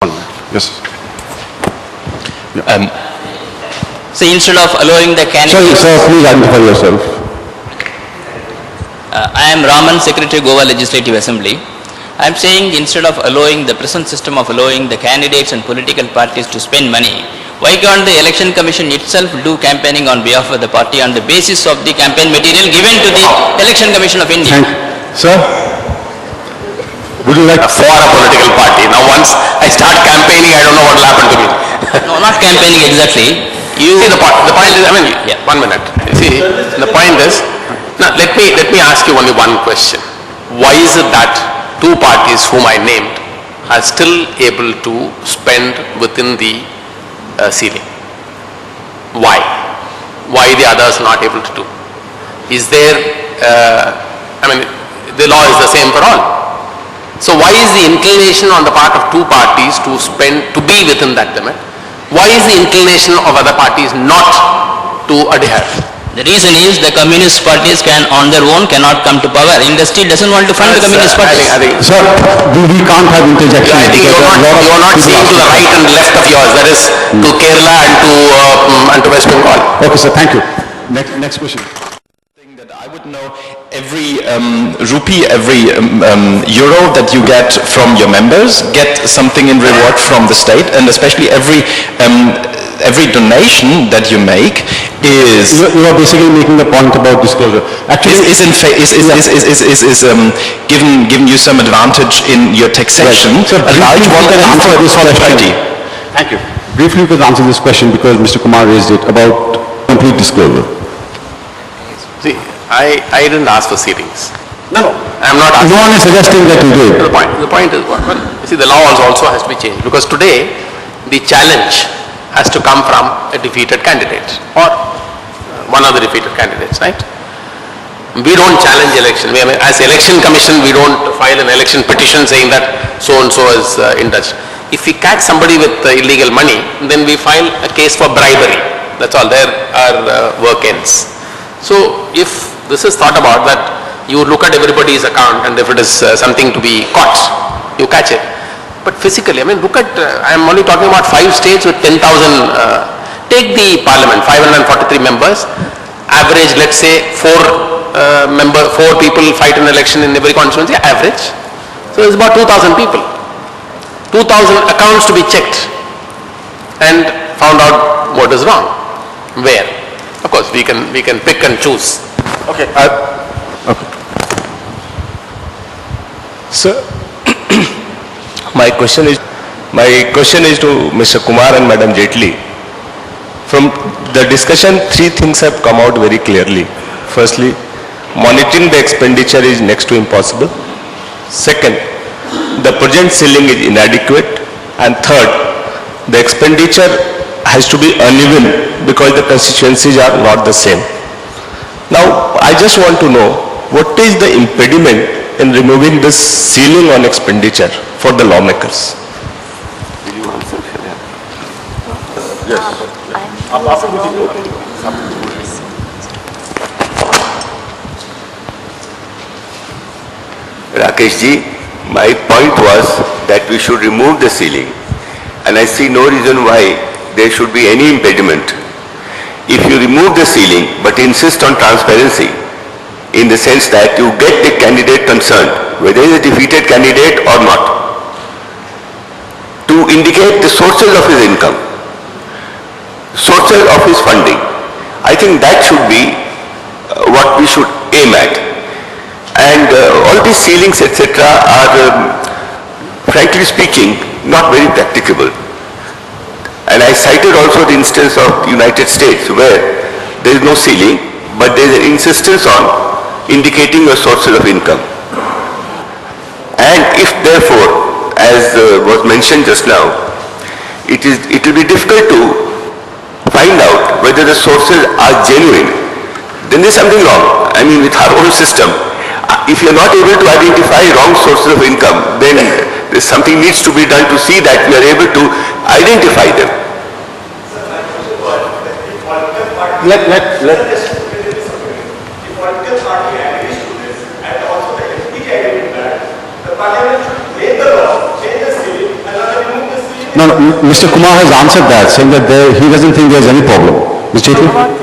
Yes. So instead of allowing the candidate... Sorry, sir, please identify yourself. I am Raman, Secretary, Goa Legislative Assembly. I am saying instead of allowing the present system of allowing the candidates and political parties to spend money, why can't the Election Commission itself do campaigning on behalf of the party on the basis of the campaign material given to the Election Commission of India? Thank you. Sir, would you like... For a political party. Now once I start campaigning, I don't know what will happen to me. No, not campaigning exactly. See, the point is, Yeah. 1 minute. See, the point is, now let me ask you only one question. Why is it that two parties whom I named are still able to spend within the ceiling? Why? Why the others not able to do? Is there, the law is the same for all. So why is the inclination on the part of two parties to spend, to be within that limit? Why is the inclination of other parties not to adhere? The reason is the communist parties can on their own cannot come to power. Industry doesn't want to fund the communist parties. Sir, we can't have interjection. I think you're not seeing to the right and left of yours. That is to Kerala and to West Bengal. Okay, sir, thank you. Next question. That I would know every rupee, every euro that you get from your members, get something in reward from the state, and especially every donation that you make is... You are basically making the point about disclosure. Actually, giving you some advantage in your taxation. Right. So a large one can answer this question. Thank you. Briefly, you can answer this question because Mr. Kumar raised it about complete disclosure. See, I didn't ask for ceilings. No. I'm not asking. No one is suggesting that you did. The point is, well, you see, the law also has to be changed because today the challenge has to come from a defeated candidate or one of the defeated candidates, right? We don't challenge election. As Election Commission, we don't file an election petition saying that so-and-so is indulged. If we catch somebody with illegal money, then we file a case for bribery. That's all. There our work ends. So if this is thought about that you look at everybody's account and if it is something to be caught, you catch it. But physically, look at, I am only talking about 5 states with 10,000, take the parliament, 543 members, average, let's say 4 people fight an election in every constituency, average. So it's about 2,000 people. 2,000 accounts to be checked and found out what is wrong. Where? Of course, we can pick and choose. Okay. Okay. Sir, my question is to Mr. Kumar and Madam Jaitley. From the discussion, 3 things have come out very clearly. Firstly, monitoring the expenditure is next to impossible. Second, the present ceiling is inadequate. And third, the expenditure has to be uneven because the constituencies are not the same. Now, I just want to know what is the impediment in removing this ceiling on expenditure for the lawmakers? Will you answer? Yes. Rakesh ji, my point was that we should remove the ceiling, and I see no reason why there should be any impediment. If you remove the ceiling but insist on transparency, in the sense that you get the candidate concerned, whether he is a defeated candidate or not, to indicate the sources of his income, sources of his funding, I think that should be what we should aim at. And all these ceilings, etc., are, frankly speaking, not very practicable. And I cited also the instance of the United States where there is no ceiling, but there is an insistence on indicating your sources of income. And if therefore, as was mentioned just now, it will be difficult to find out whether the sources are genuine, then there is something wrong. With our own system, if you are not able to identify wrong sources of income, then something needs to be done to see that we are able to identify them. Parliament should make the law, change the ceiling, and remove the ceiling. No, Mr. Kumar has answered that, saying that he doesn't think there's any problem. Mr. Jaitley?